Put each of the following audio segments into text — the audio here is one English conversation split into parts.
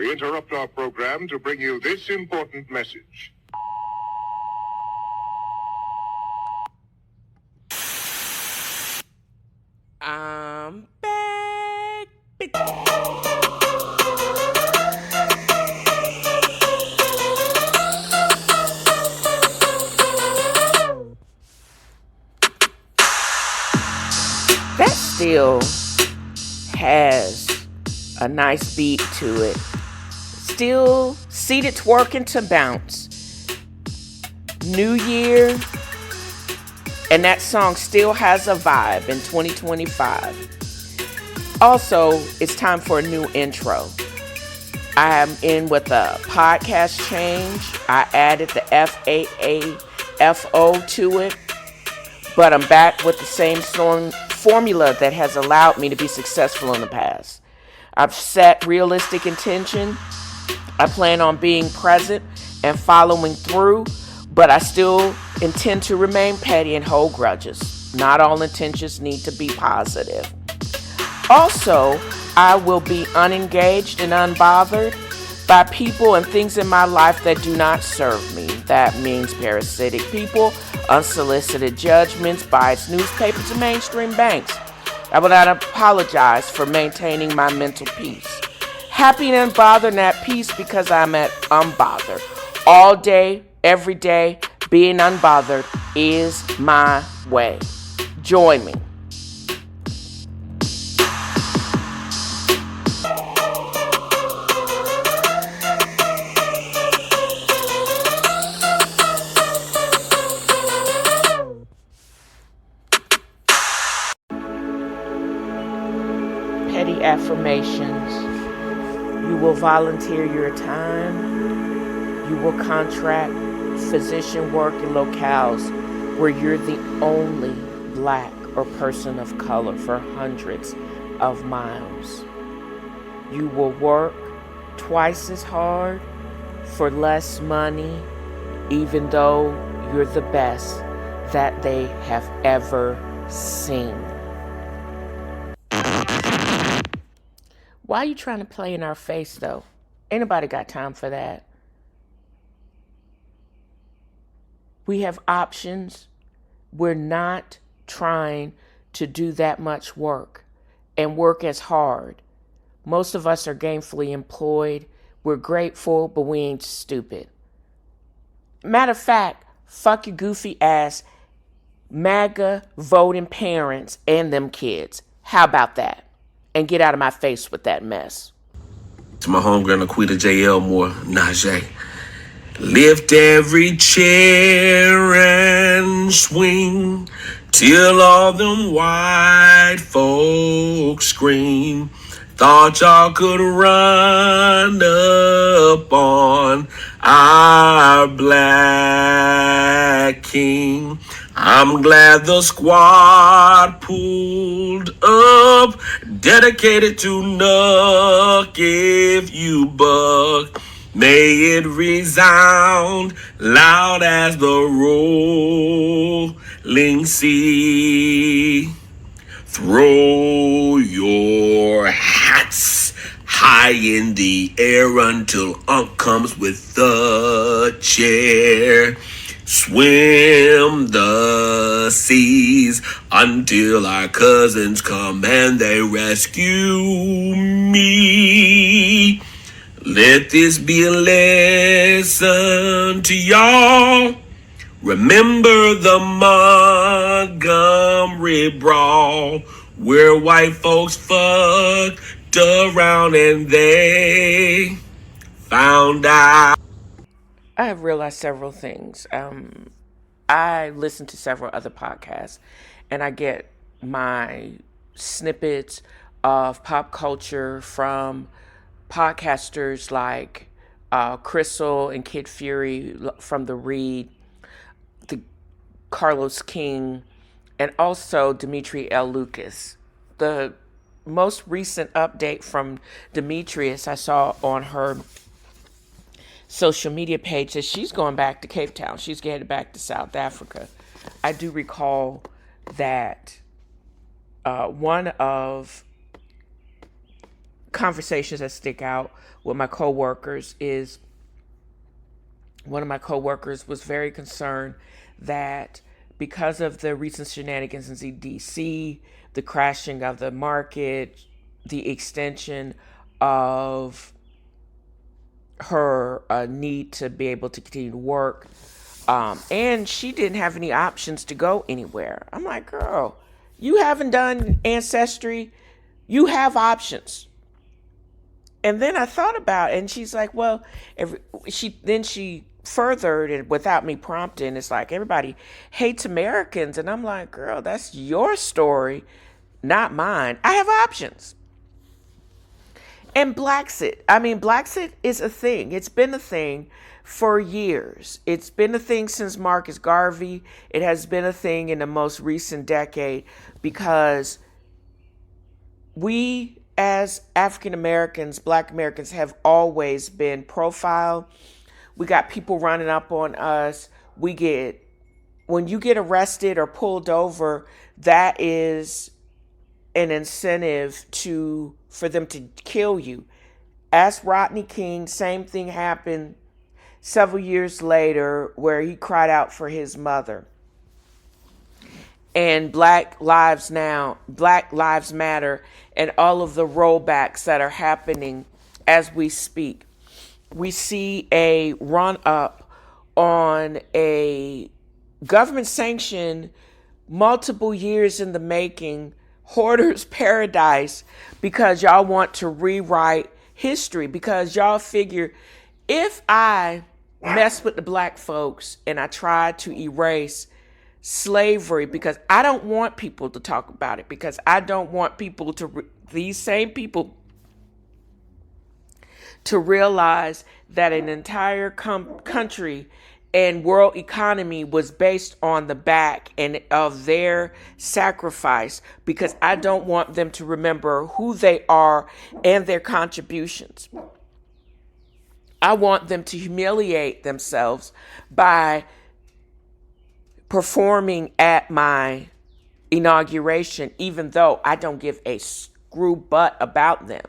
We interrupt our program to bring you this important message. I'm back. That still has a nice beat to it. Still seated twerking to bounce. New Year. And that song still has a vibe in 2025. Also, it's time for a new intro. I am in with a podcast change. I added the F.A.A.F.O to it. But I'm back with the same formula that has allowed me to be successful in the past. I've set realistic intention. I plan on being present and following through, but I still intend to remain petty and hold grudges. Not all intentions need to be positive. Also, I will be unengaged and unbothered by people and things in my life that do not serve me. That means parasitic people, unsolicited judgments, biased newspapers, and mainstream banks. I will not apologize for maintaining my mental peace. Happy and unbothered and at peace because I'm at unbothered. All day, every day, being unbothered is my way. Join me. Petty affirmations. You will volunteer your time. You will contract physician work in locales where you're the only black or person of color for hundreds of miles. You will work twice as hard for less money, even though you're the best that they have ever seen. Why are you trying to play in our face, though? Ain't nobody got time for that. We have options. We're not trying to do that much work and work as hard. Most of us are gainfully employed. We're grateful, but we ain't stupid. Matter of fact, fuck your goofy ass MAGA voting parents and them kids. How about that? And get out of my face with that mess. To my homegirl Laquita J. Elmore, Najee. Lift every chair and swing till all them white folks scream. Thought y'all could run up on our black king. I'm glad the squad pulled up, dedicated to Nuck if you buck. May it resound loud as the rolling sea. Throw your hats high in the air until Unc comes with the chair. Swim the seas until our cousins come and they rescue me. Let this be a lesson to y'all. Remember the Montgomery Brawl, where white folks fucked around and they found out. I have realized several things. I listen to several other podcasts, and I get my snippets of pop culture from podcasters like Crystal and Kid Fury from The Read, the Carlos King, and also Dimitri L. Lucas. The most recent update from Demetrius I saw on her social media page that she's going back to Cape Town. She's headed back to South Africa. I do recall that one of conversations that stick out with my coworkers is one of my coworkers was very concerned that because of the recent shenanigans in DC, the crashing of the market, the extension of her need to be able to continue to work, and she didn't have any options to go anywhere. I'm like, girl, you haven't done Ancestry, you have options. And then I thought about it, and she's like, well, she furthered it without me prompting. It's like everybody hates Americans. And I'm like, girl, that's your story, not mine. I have options. And Blaxit is a thing. It's been a thing for years. It's been a thing since Marcus Garvey. It has been a thing in the most recent decade because we, as African Americans, Black Americans, have always been profiled. We got people running up on us. When you get arrested or pulled over, that is an incentive for them to kill you. Ask Rodney King, same thing happened several years later where he cried out for his mother. And Black Lives Matter, and all of the rollbacks that are happening as we speak. We see a run up on a government sanctioned, multiple years in the making, hoarder's paradise, because y'all want to rewrite history, because y'all figure if I mess with the Black folks and I try to erase slavery, because I don't want people to talk about it, because I don't want these same people to realize that an entire country and world economy was based on the back and of their sacrifice, because I don't want them to remember who they are and their contributions. I want them to humiliate themselves by performing at my inauguration, even though I don't give a screw butt about them.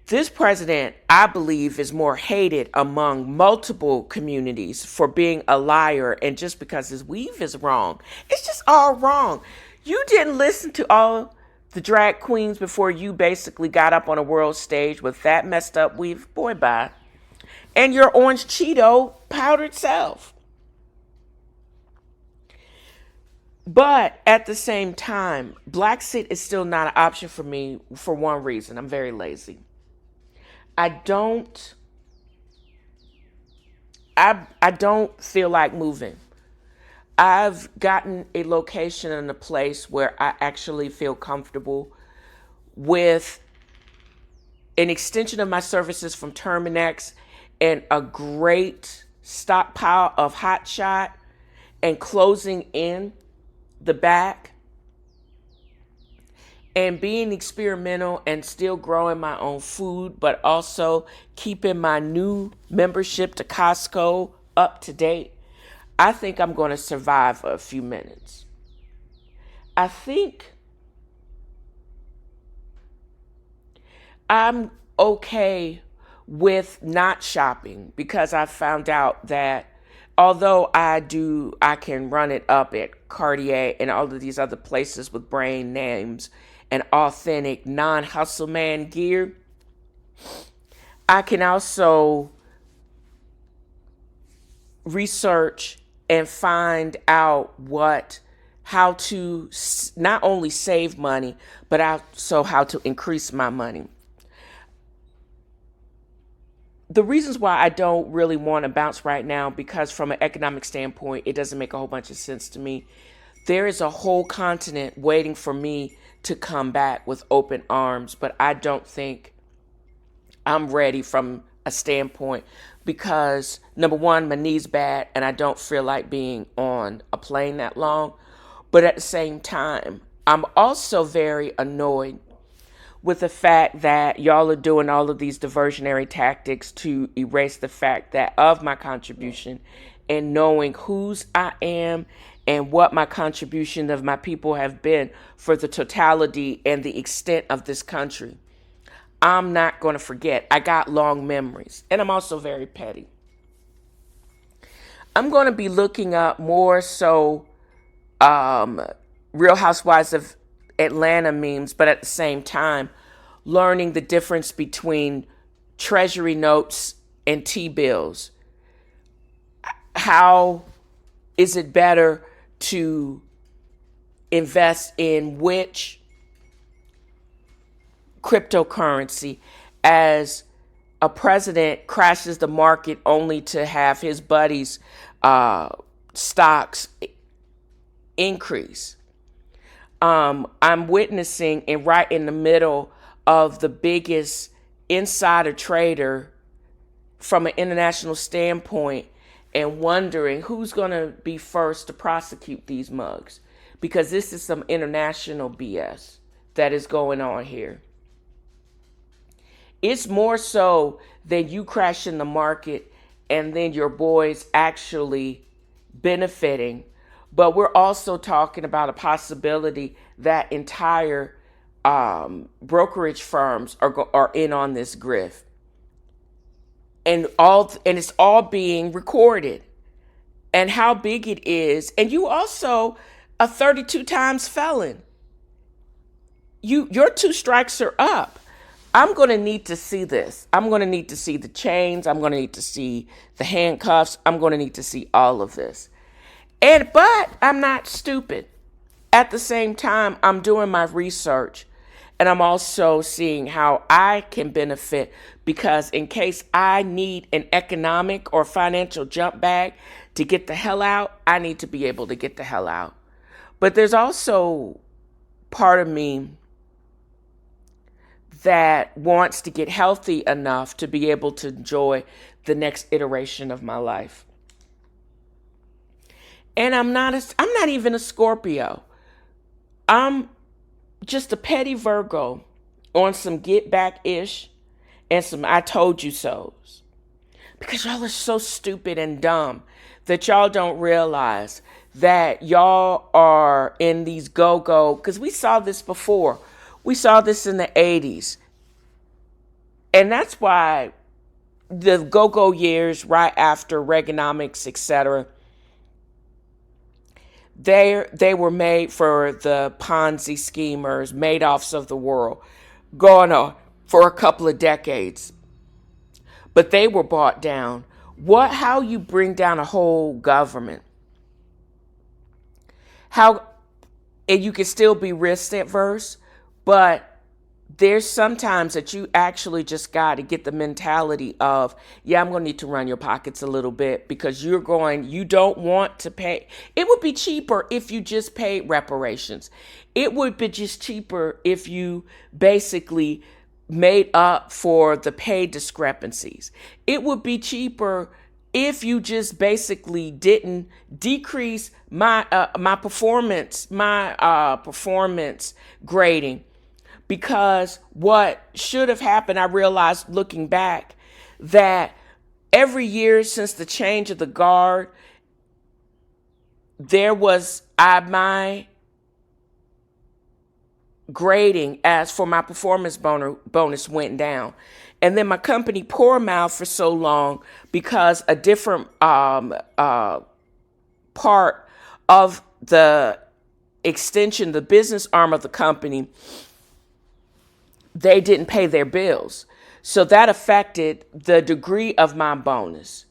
This president, I believe, is more hated among multiple communities for being a liar, and just because his weave is wrong. It's just all wrong. You didn't listen to all the drag queens before you basically got up on a world stage with that messed up weave. Boy, bye. And your orange Cheeto powdered self. But at the same time, Blaxit is still not an option for me for one reason. I'm very lazy. I don't feel like moving. I've gotten a location and a place where I actually feel comfortable with an extension of my services from Terminex and a great stockpile of Hot Shot and closing in the back and being experimental and still growing my own food, but also keeping my new membership to Costco up to date. I think I'm going to survive a few minutes. I think I'm okay with not shopping, because I found out that although I can run it up at Cartier and all of these other places with brand names and authentic non-hustle man gear, I can also research and find out how to not only save money, but also how to increase my money. The reasons why I don't really want to bounce right now, because from an economic standpoint, it doesn't make a whole bunch of sense to me. There is a whole continent waiting for me to come back with open arms, but I don't think I'm ready from a standpoint, because number one, my knee's bad and I don't feel like being on a plane that long. But at the same time, I'm also very annoyed with the fact that y'all are doing all of these diversionary tactics to erase the fact that of my contribution, and knowing whose I am and what my contribution of my people have been for the totality and the extent of this country. I'm not going to forget. I got long memories, and I'm also very petty. I'm going to be looking up more so Real Housewives of Atlanta memes, but at the same time, learning the difference between treasury notes and T-bills. How is it better to invest in which cryptocurrency as a president crashes the market only to have his buddies' stocks increase? I'm witnessing and right in the middle of the biggest insider trader from an international standpoint and wondering who's going to be first to prosecute these mugs, because this is some international BS that is going on here. It's more so than you crashing the market and then your boys actually benefiting. But we're also talking about a possibility that entire brokerage firms are in on this grift. And it's all being recorded, and how big it is. And you also a 32 times felon. Your 2 strikes are up. I'm going to need to see this. I'm going to need to see the chains. I'm going to need to see the handcuffs. I'm going to need to see all of this. But I'm not stupid. At the same time, I'm doing my research, and I'm also seeing how I can benefit, because in case I need an economic or financial jump bag to get the hell out, I need to be able to get the hell out. But there's also part of me that wants to get healthy enough to be able to enjoy the next iteration of my life. And I'm not even a Scorpio. I'm just a petty Virgo on some get back ish and some I told you so's. Because y'all are so stupid and dumb that y'all don't realize that y'all are in these go-go, because we saw this before. We saw this in the 80s. And that's why the go-go years right after Reaganomics, etc., they were made for the Ponzi schemers, Madoffs of the world, going on for a couple of decades. But they were bought down. How you bring down a whole government? And you can still be risk adverse, but there's sometimes that you actually just got to get the mentality of, yeah, I'm going to need to run your pockets a little bit, because you don't want to pay. It would be cheaper if you just paid reparations. It would be just cheaper if you basically made up for the pay discrepancies. It would be cheaper if you just basically didn't decrease my performance grading. Because what should have happened, I realized looking back, that every year since the change of the guard, my grading as for my performance bonus went down. And then my company poor mouth for so long because a different part of the extension, the business arm of the company, they didn't pay their bills. So that affected the degree of my bonus.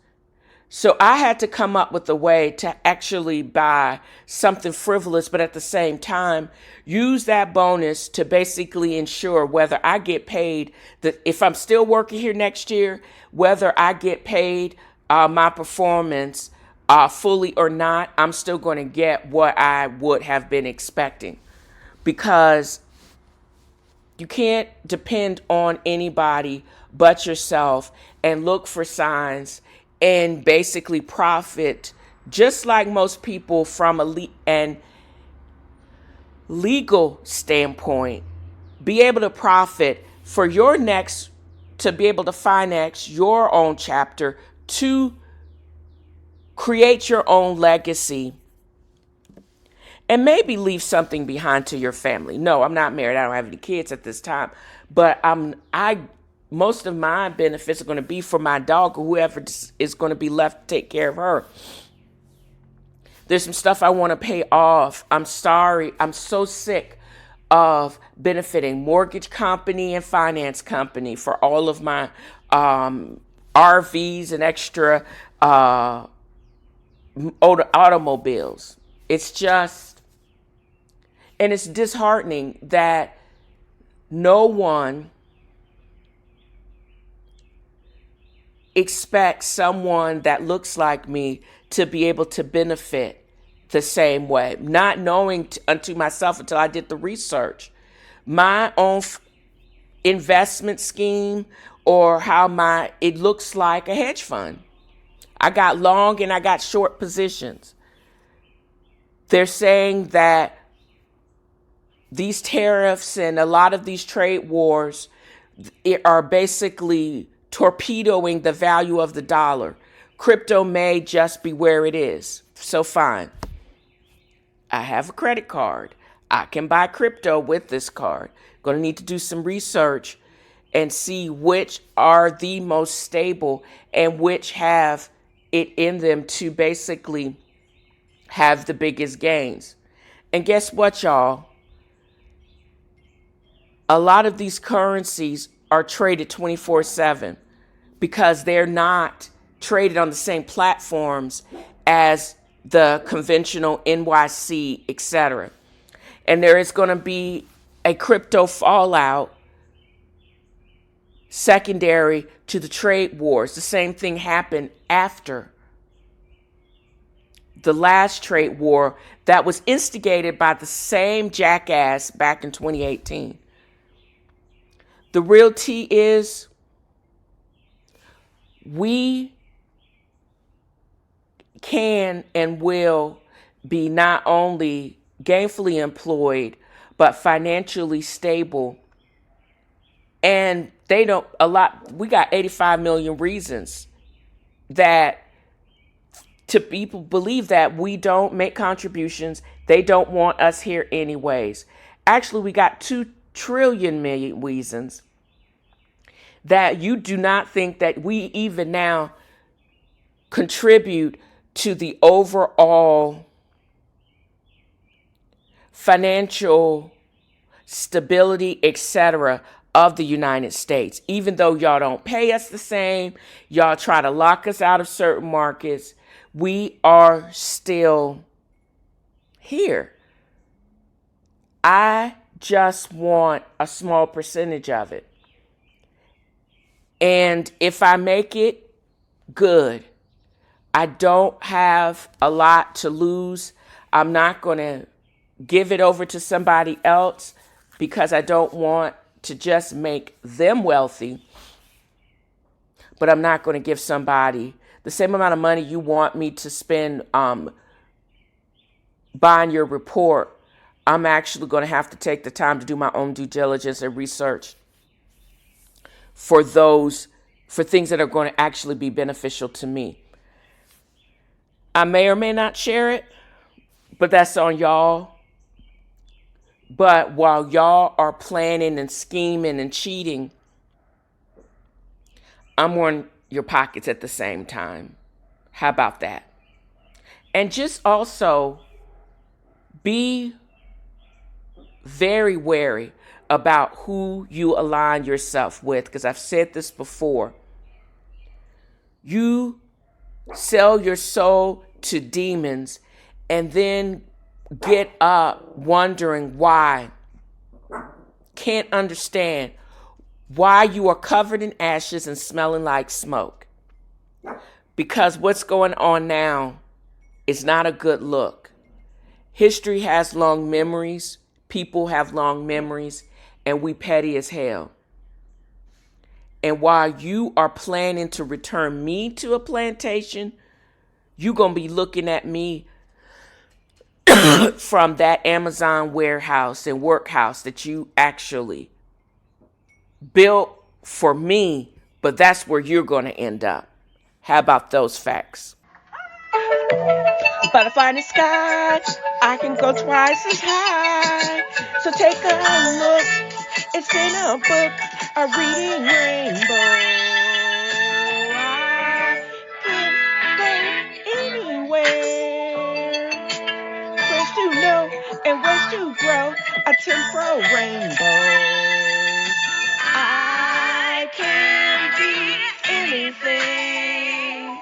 So I had to come up with a way to actually buy something frivolous, but at the same time, use that bonus to basically ensure whether I get paid, if I'm still working here next year, whether I get paid my performance fully or not, I'm still going to get what I would have been expecting. Because you can't depend on anybody but yourself and look for signs and basically profit, just like most people from a legal standpoint, be able to profit for your next, to be able to finance your own chapter, to create your own legacy, and maybe leave something behind to your family. No, I'm not married. I don't have any kids at this time, but most of my benefits are going to be for my dog or whoever is going to be left to take care of her. There's some stuff I want to pay off. I'm sorry. I'm so sick of benefiting mortgage company and finance company for all of my RVs and extra automobiles. It's just, and it's disheartening that no one expects someone that looks like me to be able to benefit the same way, not knowing unto myself until I did the research, my own investment scheme or how it looks like a hedge fund. I got long and I got short positions. They're saying that these tariffs and a lot of these trade wars are basically torpedoing the value of the dollar. Crypto may just be where it is. So fine. I have a credit card. I can buy crypto with this card. Going to need to do some research and see which are the most stable and which have it in them to basically have the biggest gains. And guess what, y'all? A lot of these currencies are traded 24/7 because they're not traded on the same platforms as the conventional NYC, etc. And there is going to be a crypto fallout secondary to the trade wars. The same thing happened after the last trade war that was instigated by the same jackass back in 2018. The real tea is we can and will be not only gainfully employed, but financially stable. And we got 85 million reasons that to people believe that we don't make contributions. They don't want us here anyways. Actually, we got 2 trillion million reasons that you do not think that we even now contribute to the overall financial stability, etc., of the United States. Even though y'all don't pay us the same, y'all try to lock us out of certain markets, we are still here. I just want a small percentage of it. And if I make it, good. I don't have a lot to lose. I'm not going to give it over to somebody else because I don't want to just make them wealthy. But I'm not going to give somebody the same amount of money you want me to spend buying your report. I'm actually going to have to take the time to do my own due diligence and research for things that are going to actually be beneficial to me. I may or may not share it, but that's on y'all. But while y'all are planning and scheming and cheating, I'm on your pockets at the same time. How about that? And just also be very wary about who you align yourself with, because I've said this before. You sell your soul to demons and then get up wondering why. Can't understand why you are covered in ashes and smelling like smoke. Because what's going on now is not a good look. History has long memories. People have long memories, and we petty as hell. And while you are planning to return me to a plantation, you're going to be looking at me from that Amazon warehouse and workhouse that you actually built for me, but that's where you're going to end up. How about those facts? Butterfly in the sky, I can go twice as high. So take a look, it's in a book, a reading rainbow. I can go anywhere. Ways to know and ways to grow, a temporal rainbow. I can be anything.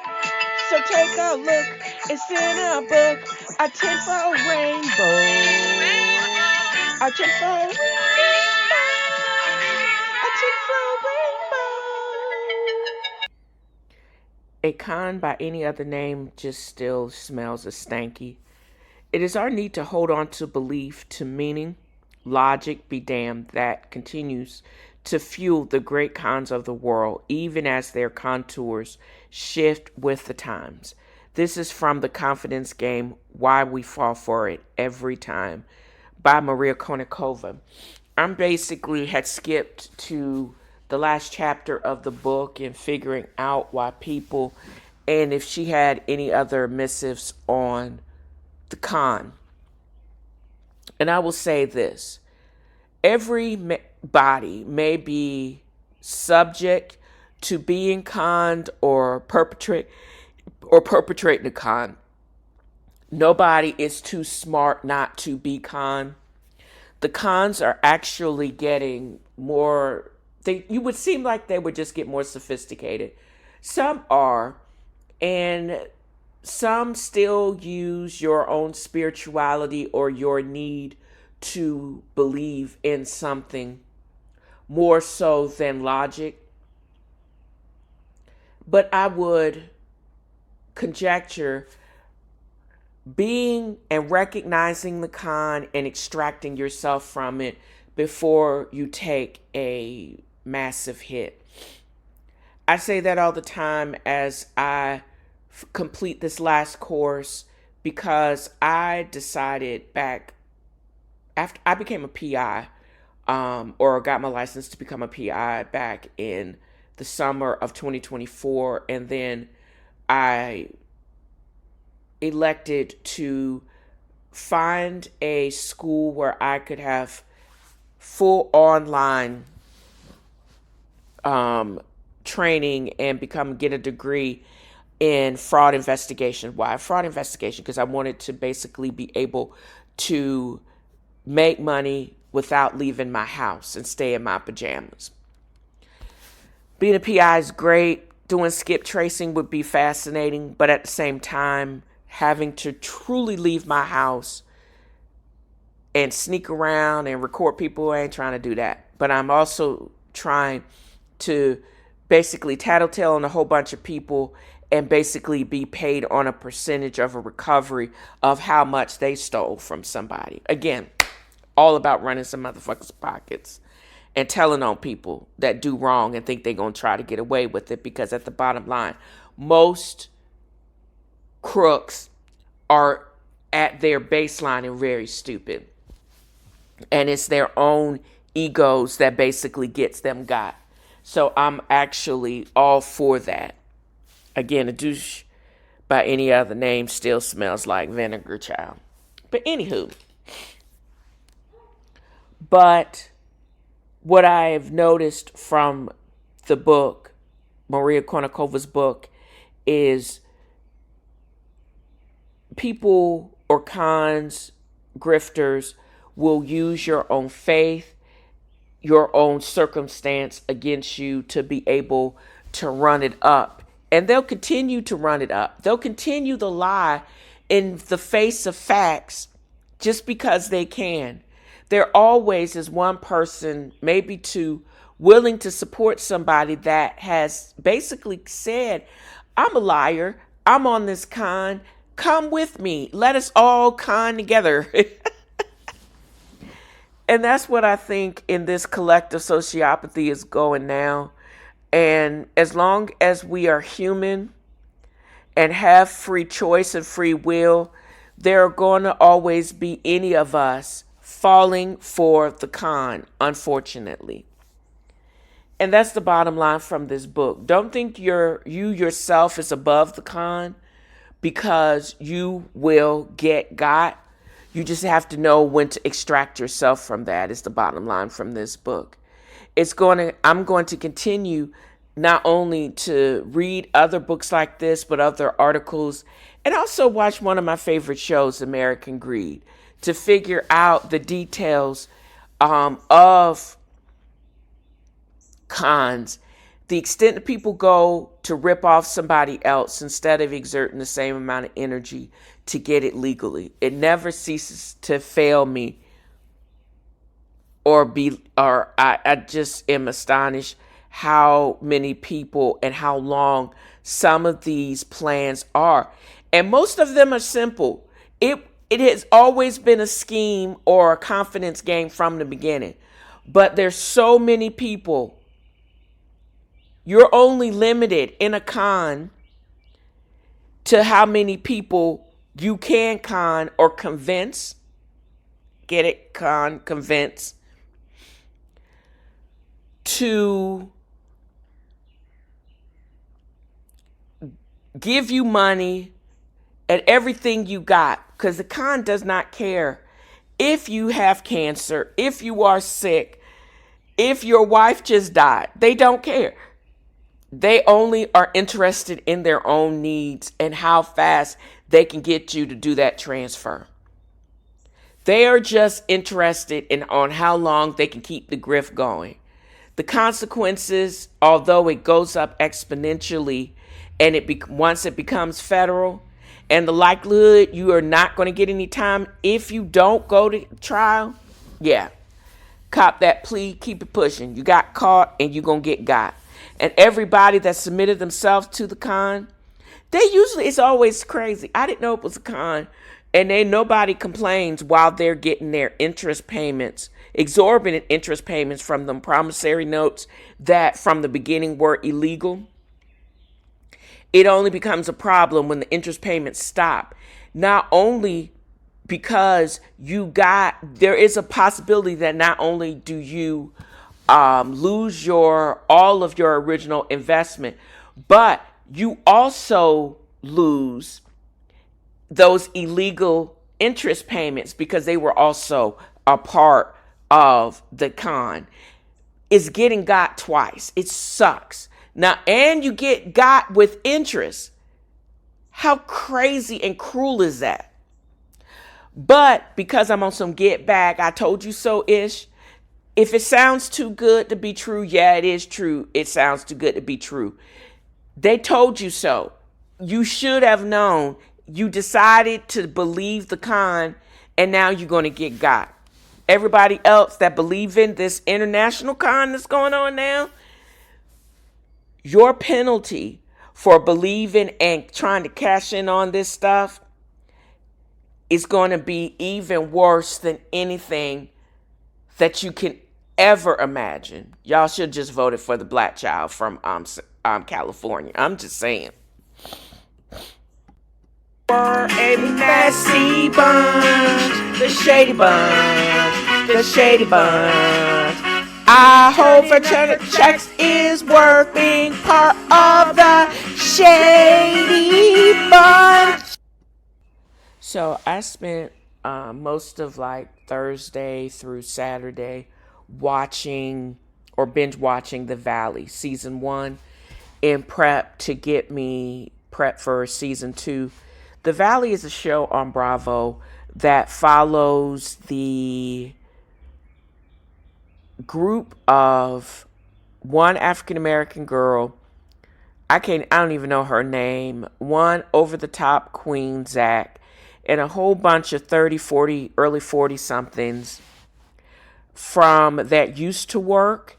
So take a look, it's in a book, a tenfold rainbow. A tenfold rainbow. A tenfold rainbow. A con by any other name just still smells as stanky. It is our need to hold on to belief, to meaning, logic be damned, that continues to fuel the great cons of the world, even as their contours shift with the times. This is from the confidence game, Why We Fall for It Every Time, by Maria Konnikova. I'm basically had skipped to the last chapter of the book and figuring out why people, and if she had any other missives on the con. And I will say this: everybody may be subject to being conned or perpetrating a con. Nobody is too smart not to be conned. The cons are actually getting more. You would seem like they would just get more sophisticated. Some are, and some still use your own spirituality or your need to believe in something more so than logic. But I would conjecture being and recognizing the con and extracting yourself from it before you take a massive hit. I say that all the time as I complete this last course, because I decided back after I became a PI, or got my license to become a PI back in the summer of 2024, and then I elected to find a school where I could have full online training and get a degree in fraud investigation. Why fraud investigation? Because I wanted to basically be able to make money without leaving my house and stay in my pajamas. Being a PI is great. Doing skip tracing would be fascinating, but at the same time, having to truly leave my house and sneak around and record people, I ain't trying to do that. But I'm also trying to basically tattletale on a whole bunch of people and basically be paid on a percentage of a recovery of how much they stole from somebody. Again, all about running some motherfuckers' pockets and telling on people that do wrong and think they're going to try to get away with it, because at the bottom line, most crooks are at their baseline and very stupid. And it's their own egos that basically gets them got. So I'm actually all for that. Again, a douche by any other name still smells like vinegar, child. But anywho, but what I've noticed from the book, Maria Konnikova's book, is people or cons, grifters, will use your own faith, your own circumstance against you to be able to run it up. And they'll continue to run it up. They'll continue the lie in the face of facts just because they can. There always is one person, maybe two, willing to support somebody that has basically said, I'm a liar, I'm on this con, come with me, let us all con together. And that's what I think in this collective sociopathy is going now. And as long as we are human and have free choice and free will, there are going to always be any of us falling for the con, unfortunately. And that's the bottom line from this book. Don't think you yourself is above the con, because you will get got. You just have to know when to extract yourself from that, is the bottom line from this book. I'm going to continue not only to read other books like this, but other articles, and also watch one of my favorite shows, American Greed, to figure out the details of cons, the extent that people go to rip off somebody else instead of exerting the same amount of energy to get it legally. It never ceases to fail me I just am astonished how many people and how long some of these plans are. And most of them are simple. It has always been a scheme or a confidence game from the beginning. But there's so many people. You're only limited in a con to how many people you can con or convince. Get it? Convince. To give you money and everything you got, because the con does not care if you have cancer, if you are sick, if your wife just died. They don't care. They only are interested in their own needs and how fast they can get you to do that transfer. They are just interested on how long they can keep the grift going. The consequences, although it goes up exponentially, and once it becomes federal, and the likelihood you are not going to get any time if you don't go to trial, yeah, cop that plea, keep it pushing. You got caught and you're going to get got. And everybody that submitted themselves to the con, it's always crazy. I didn't know it was a con. And then nobody complains while they're getting their interest payments, exorbitant interest payments from them promissory notes that from the beginning were illegal. It only becomes a problem when the interest payments stop. Not only because there is a possibility that not only do you lose all of your original investment, but you also lose those illegal interest payments because they were also a part of the con. It's getting got twice. It sucks. Now, and you get got with interest. How crazy and cruel is that? But because I'm on some get back, I told you so-ish. If it sounds too good to be true, yeah, it is true. It sounds too good to be true. They told you so. You should have known. You decided to believe the con, and now you're going to get got. Everybody else that believe in this international con that's going on now, your penalty for believing and trying to cash in on this stuff is going to be even worse than anything that you can ever imagine. Y'all should just voted for the black child from California. I'm just saying. For a messy bunch, the shady bunch, the shady bunch. I hope for checks is worth being part of the shady bunch. So I spent most of Thursday through Saturday watching or binge watching The Valley season 1 in prep to get me prep for season 2. The Valley is a show on Bravo that follows the group of one African-American girl. I don't even know her name. One over-the-top queen, Zach, and a whole bunch of 30, 40, early 40-somethings that used to work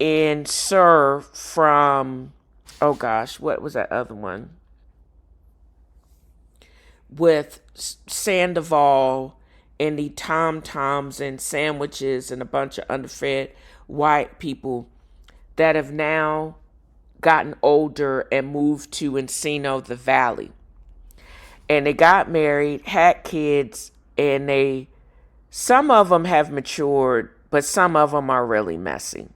and serve from, oh gosh, what was that other one? With Sandoval and the tom-toms and sandwiches and a bunch of underfed white people that have now gotten older and moved to Encino, the Valley. And they got married, had kids, and some of them have matured, but some of them are really messy.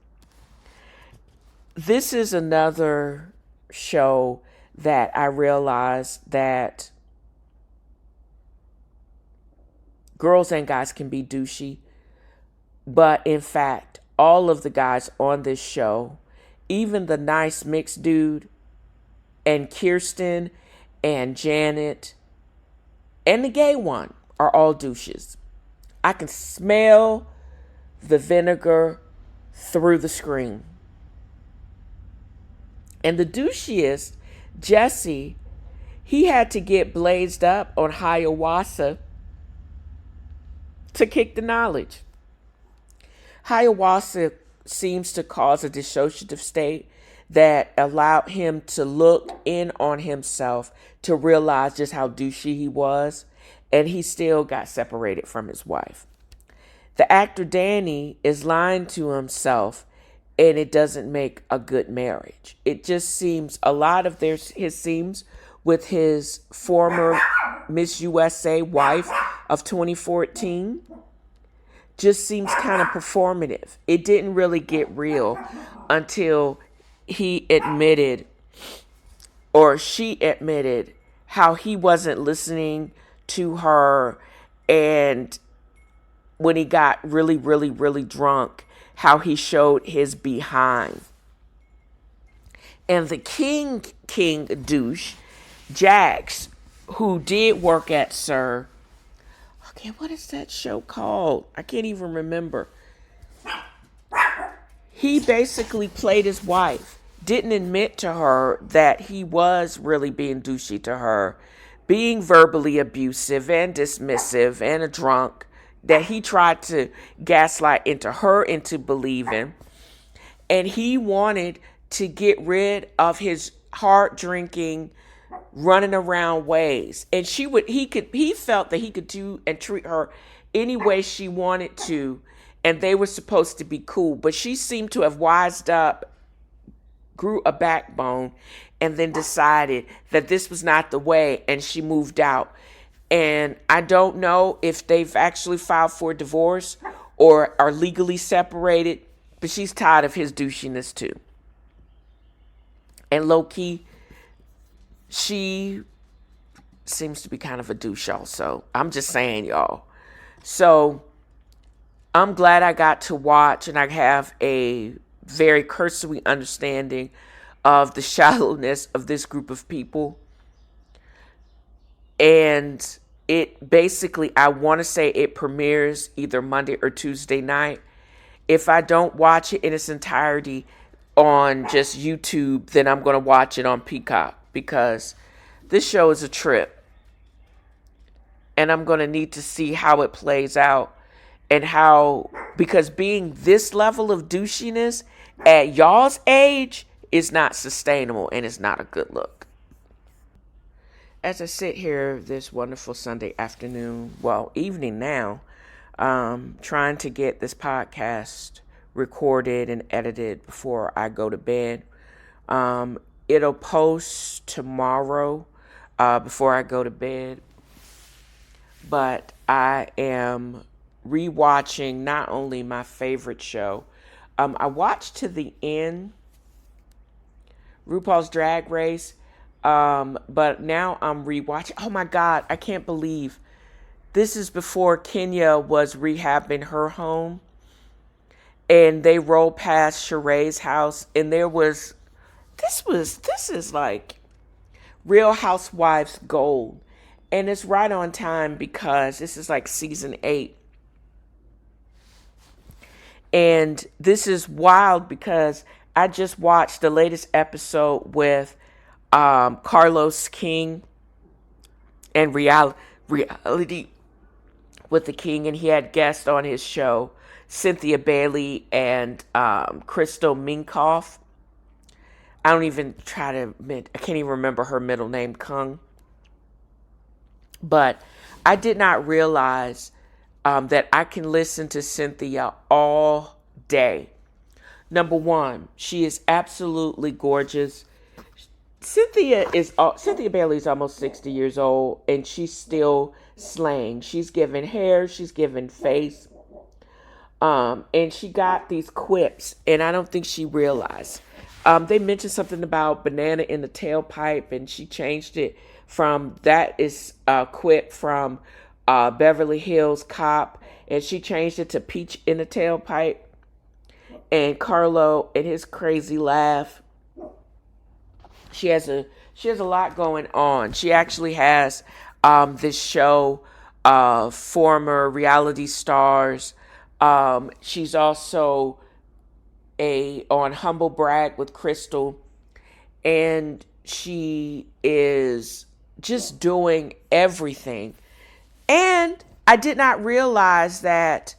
This is another show that I realized that girls and guys can be douchey. But in fact, all of the guys on this show, even the nice mixed dude and Kirsten and Janet and the gay one, are all douches. I can smell the vinegar through the screen. And the douchiest, Jesse, he had to get blazed up on ayahuasca to kick the knowledge. Ayahuasca seems to cause a dissociative state that allowed him to look in on himself to realize just how douchey he was, and he still got separated from his wife. The actor Danny is lying to himself, and it doesn't make a good marriage. It just seems a lot of his scenes with his former Miss USA wife of 2014 just seems kind of performative. It didn't really get real until he admitted, or she admitted, how he wasn't listening to her, and when he got really, really, really drunk, how he showed his behind. And the king douche, Jax, who did work at Sir, okay, what is that show called? I can't even remember. He basically played his wife, didn't admit to her that he was really being douchey to her, being verbally abusive and dismissive and a drunk, that he tried to gaslight into her into believing. And he wanted to get rid of his hard drinking, running around ways. And he felt that he could do and treat her any way she wanted to, and they were supposed to be cool. But she seemed to have wised up, grew a backbone, and then decided that this was not the way, and she moved out. And I don't know if they've actually filed for divorce or are legally separated, but she's tired of his douchiness too. And low-key, she seems to be kind of a douche also. I'm just saying, y'all. So I'm glad I got to watch, and I have a very cursory understanding of the shallowness of this group of people. And it basically, I want to say it premieres either Monday or Tuesday night. If I don't watch it in its entirety on just YouTube, then I'm going to watch it on Peacock, because this show is a trip. And I'm going to need to see how it plays out, and how, because being this level of douchiness at y'all's age is not sustainable, and it's not a good look. As I sit here this wonderful Sunday afternoon, well, evening now, trying to get this podcast recorded and edited before I go to bed. It'll post tomorrow before I go to bed. But I am rewatching not only my favorite show, I watched to the end RuPaul's Drag Race, but now I'm rewatching. Oh my God, I can't believe this is before Kenya was rehabbing her home, and they rolled past Sheree's house, and this is like Real Housewives gold. And it's right on time, because this is like season 8. And this is wild because I just watched the latest episode with Carlos King and reality with the King. And he had guests on his show, Cynthia Bailey and Crystal Minkoff. I can't even remember her middle name, Kung. But I did not realize that I can listen to Cynthia all day. Number one, she is absolutely gorgeous. Cynthia Bailey is almost 60 years old, and she's still slaying. She's given hair, she's given face, and she got these quips, and I don't think she realized. They mentioned something about banana in the tailpipe, and she changed it from that is a quip from Beverly Hills Cop, and she changed it to Peach in the Tailpipe. And Carlo and his crazy laugh. She has a lot going on. She actually has this show, former reality stars. She's also on Humble Brag with Crystal, and she is just doing everything. And I did not realize that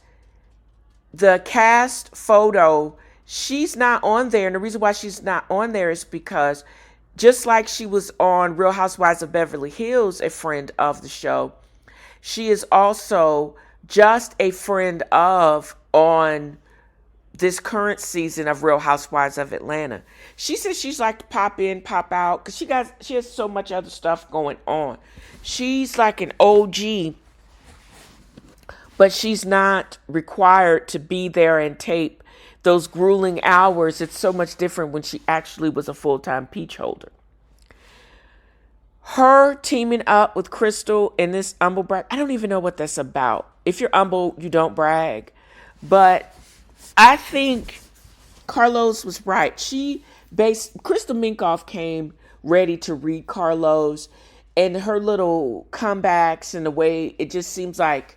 the cast photo, she's not on there. And the reason why she's not on there is because just like she was on Real Housewives of Beverly Hills, a friend of the show, she is also just a friend of on this current season of Real Housewives of Atlanta. She says she's like to pop in, pop out, because she has so much other stuff going on. She's like an OG, but she's not required to be there and tape those grueling hours. It's so much different when she actually was a full-time peach holder. Her teaming up with Crystal in this humble brag, I don't even know what that's about. If you're humble, you don't brag. But I think Carlos was right. Crystal Minkoff came ready to read Carlos, and her little comebacks and the way it just seems like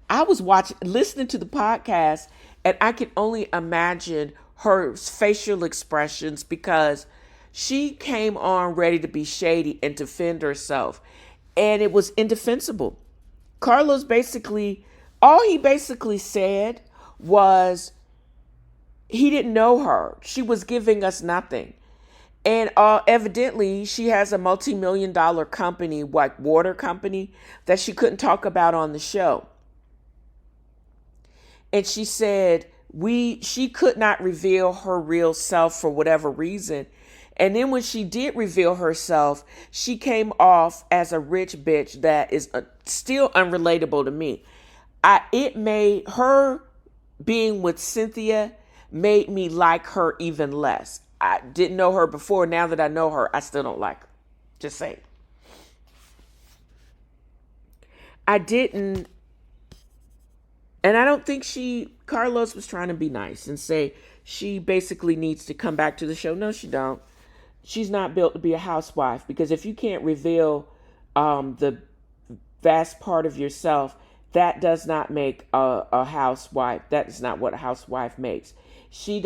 I was listening to the podcast, and I can only imagine her facial expressions because she came on ready to be shady and defend herself, and it was indefensible. Carlos all he basically said was he didn't know her. She was giving us nothing. And evidently, she has a multi-million-dollar company, like water company, that she couldn't talk about on the show. And she said she could not reveal her real self for whatever reason. And then when she did reveal herself, she came off as a rich bitch that is still unrelatable to me. It made her being with Cynthia made me like her even less. I didn't know her before. Now that I know her, I still don't like her. Just saying. I didn't. And I don't think Carlos was trying to be nice and say she basically needs to come back to the show. No, she don't. She's not built to be a housewife, because if you can't reveal the vast part of yourself, that does not make a housewife. That is not what a housewife makes. She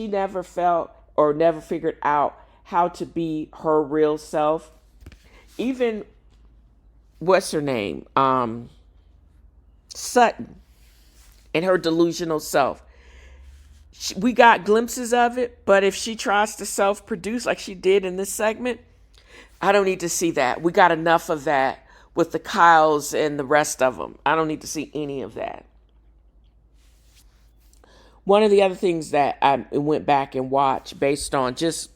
never felt or never figured out how to be her real self. Even, what's her name? Sutton and her delusional self. We got glimpses of it, but if she tries to self-produce like she did in this segment, I don't need to see that. We got enough of that with the Kyles and the rest of them. I don't need to see any of that. One of the other things that I went back and watched based on just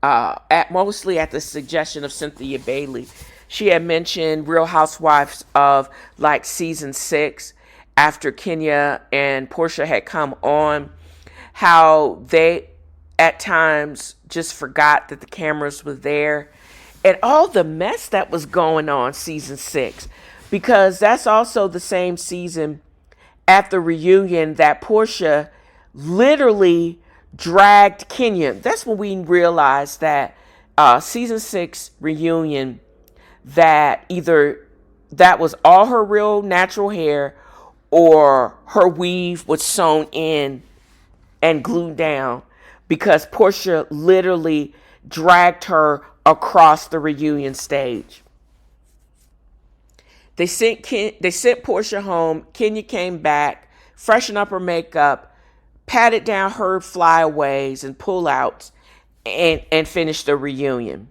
mostly at the suggestion of Cynthia Bailey, she had mentioned Real Housewives of like season 6 after Kenya and Portia had come on, how they at times just forgot that the cameras were there, and all the mess that was going on season 6, because that's also the same season at the reunion that Portia literally dragged Kenya. That's when we realized that season 6 reunion, that either that was all her real natural hair or her weave was sewn in and glued down, because Portia literally dragged her across the reunion stage. They sent Portia home. Kenya came back, freshened up her makeup, patted down her flyaways and pullouts, and finished the reunion.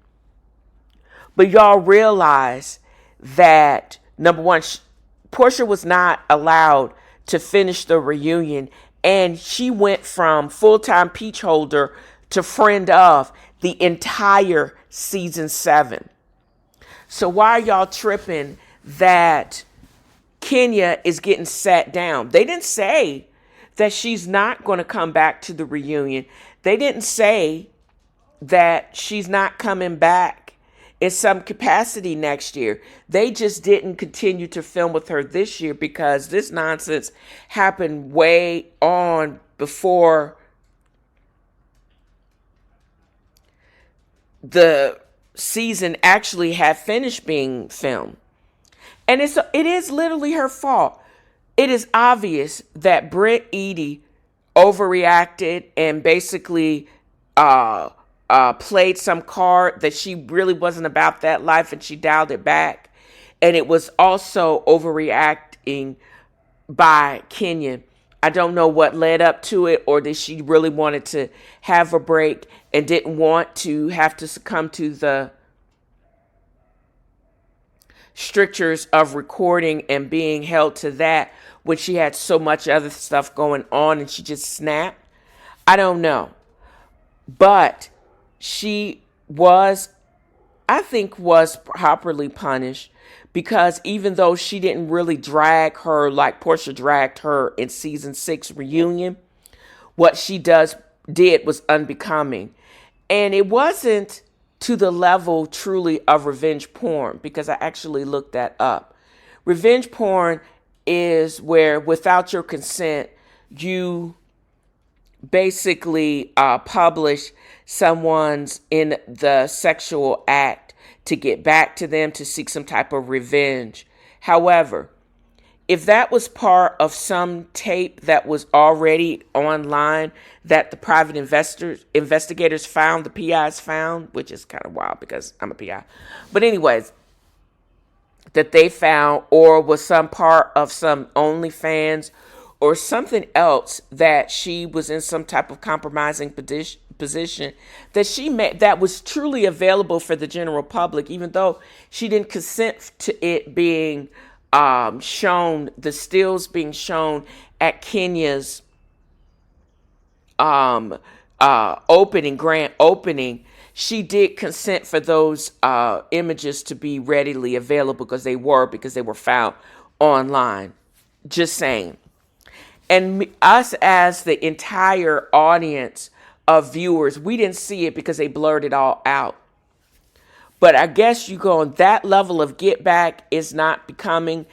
But y'all realize that, number one, Portia was not allowed to finish the reunion, and she went from full-time peach holder to friend of the entire season 7. So why are y'all tripping that Kenya is getting sat down? They didn't say that she's not going to come back to the reunion. They didn't say that she's not coming back in some capacity next year. They just didn't continue to film with her this year because this nonsense happened way on before the season actually had finished being filmed. And it is literally her fault. It is obvious that Britt Eady overreacted and basically played some card that she really wasn't about that life, and she dialed it back. And it was also overreacting by Kenya. I don't know what led up to it, or that she really wanted to have a break and didn't want to have to succumb to the strictures of recording and being held to that when she had so much other stuff going on and she just snapped. I don't know. But she was, I think, was properly punished because even though she didn't really drag her like Portia dragged her in season 6 reunion, what she did was unbecoming. And it wasn't to the level truly of revenge porn, because I actually looked that up. Revenge porn is where without your consent, you basically publish someone's in the sexual act to get back to them, to seek some type of revenge. However, if that was part of some tape that was already online that the private investigators found, the PIs found, which is kind of wild because I'm a PI. But anyways, that they found, or was some part of some OnlyFans or something else that she was in some type of compromising position that she made that was truly available for the general public, even though she didn't consent to it being shown, the stills being shown at Kenya's grand opening. She did consent for those images to be readily available because they were found online. Just saying. And us as the entire audience of viewers, we didn't see it because they blurred it all out. But I guess you go on that level of get back is not becoming.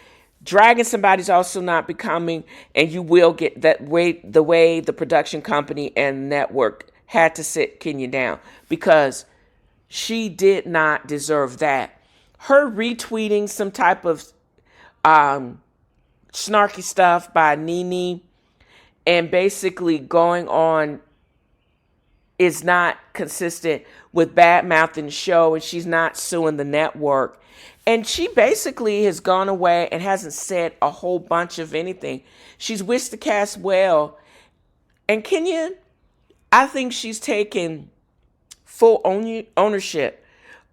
Dragging somebody's also not becoming. And you will get that way, the way the production company and network had to sit Kenya down, because she did not deserve that. Her retweeting some type of snarky stuff by Nene and basically going on is not consistent with bad mouthing the show, and she's not suing the network. And she basically has gone away and hasn't said a whole bunch of anything. She's wished the cast well. And Kenya, I think she's taken full ownership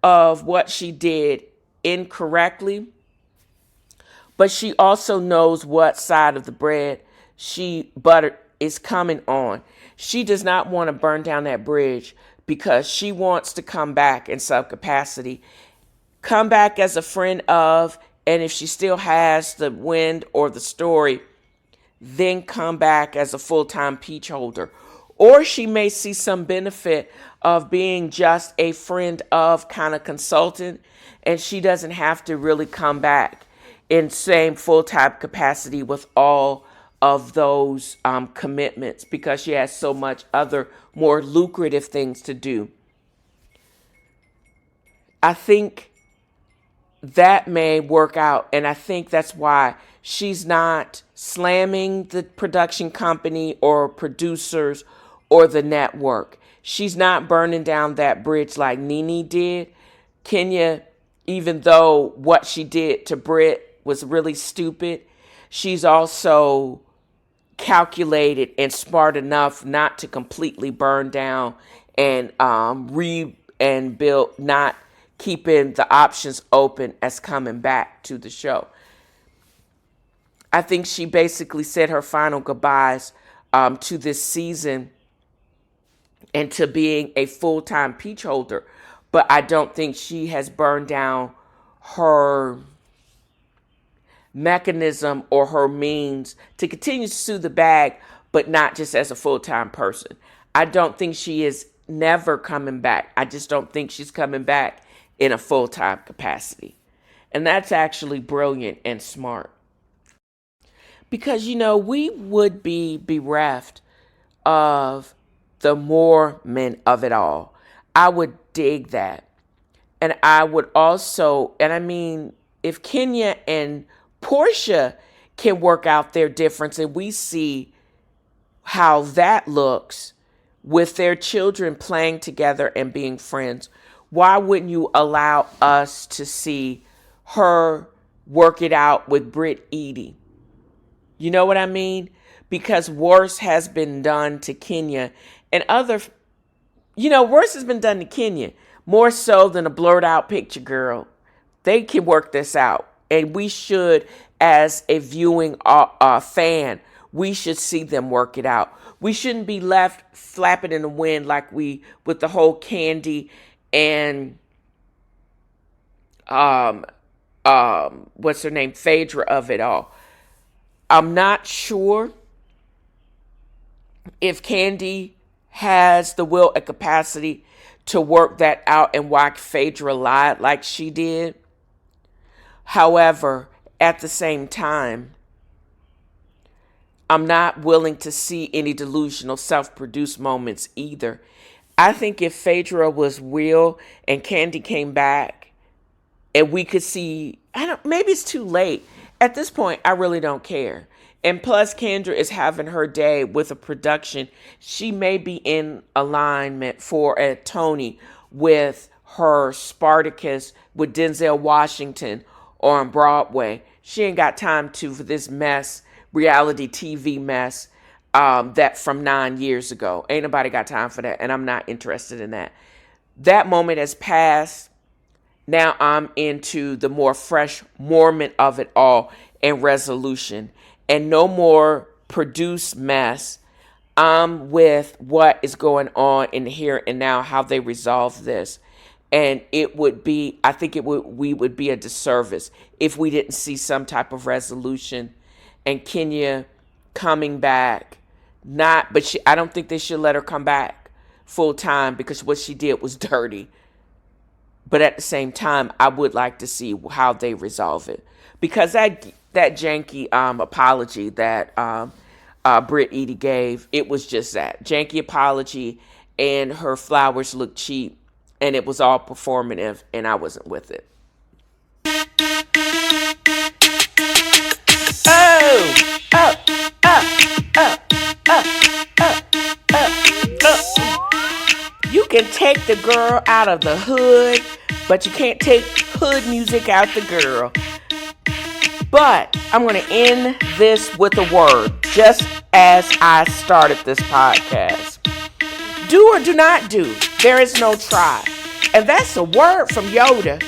of what she did incorrectly. But she also knows what side of the bread butter is coming on. She does not want to burn down that bridge because she wants to come back in some capacity. Come back as a friend of, and if she still has the wind or the story, then come back as a full-time peach holder. Or she may see some benefit of being just a friend of kind of consultant, and she doesn't have to really come back in same full-time capacity with all of those commitments, because she has so much other more lucrative things to do. I think that may work out, and I think that's why she's not slamming the production company or producers or the network. She's not burning down that bridge like Nene did. Kenya, even though what she did to Britt was really stupid, she's also calculated and smart enough not to completely burn down and build, not keeping the options open as coming back to the show. I think she basically said her final goodbyes to this season and to being a full-time peach holder. But I don't think she has burned down her mechanism or her means to continue to sue the bag, but not just as a full-time person. I don't think she is never coming back. I just don't think she's coming back in a full-time capacity. And that's actually brilliant and smart. Because, we would be bereft of the more men of it all. I would dig that. And I would also, and I mean, if Kenya and Portia can work out their difference and we see how that looks with their children playing together and being friends, why wouldn't you allow us to see her work it out with Britt Eady? You know what I mean? Because worse has been done to Kenya and worse has been done to Kenya, more so than a blurred out picture girl. They can work this out. And we should, as a viewing fan, we should see them work it out. We shouldn't be left flapping in the wind like with the whole Candy and what's her name, Phaedra of it all. I'm not sure if Candy has the will and capacity to work that out and why Phaedra lied like she did. However, at the same time, I'm not willing to see any delusional self-produced moments either. I think if Phaedra was real and Candy came back and we could see, maybe it's too late. At this point, I really don't care. And plus, Kendra is having her day with a production. She may be in alignment for a Tony with her Spartacus with Denzel Washington on Broadway. She ain't got time for this mess, reality TV mess that from 9 years ago. Ain't nobody got time for that, and I'm not interested in that. That moment has passed. Now I'm into the more fresh moment of it all and resolution. And no more produced mess. I'm with what is going on in the here and now, how they resolve this. And we would be a disservice if we didn't see some type of resolution and Kenya coming back. I don't think they should let her come back full time because what she did was dirty. But at the same time, I would like to see how they resolve it. Because that janky apology that Britt Eady gave, it was just that. Janky apology, and her flowers looked cheap, and it was all performative, and I wasn't with it. You can take the girl out of the hood, but you can't take hood music out the girl. But I'm going to end this with a word, just as I started this podcast. Do or do not do. There is no try. And that's a word from Yoda.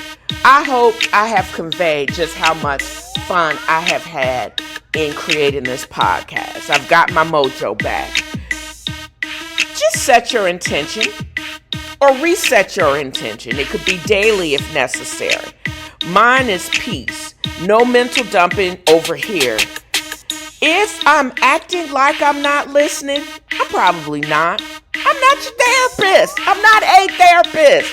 I hope I have conveyed just how much fun I have had in creating this podcast. I've got my mojo back. Just set your intention or reset your intention. It could be daily if necessary. Mine is peace. No mental dumping over here. If I'm acting like I'm not listening, I'm probably not. I'm not your therapist. I'm not a therapist.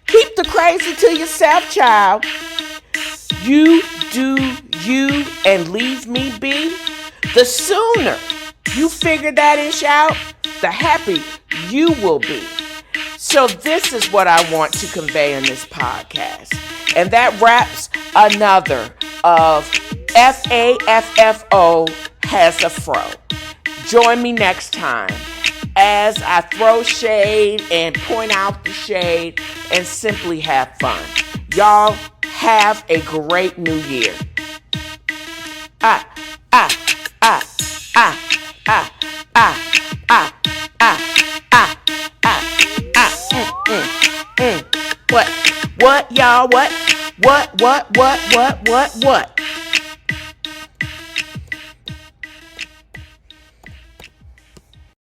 Keep the crazy to yourself, child. You do you and leave me be. The sooner you figure that ish out, the happy you will be. So this is what I want to convey in this podcast. And that wraps another of F.A.A.F.O has a fro. Join me next time as I throw shade and point out the shade and simply have fun. Y'all have a great new year. What, y'all? What?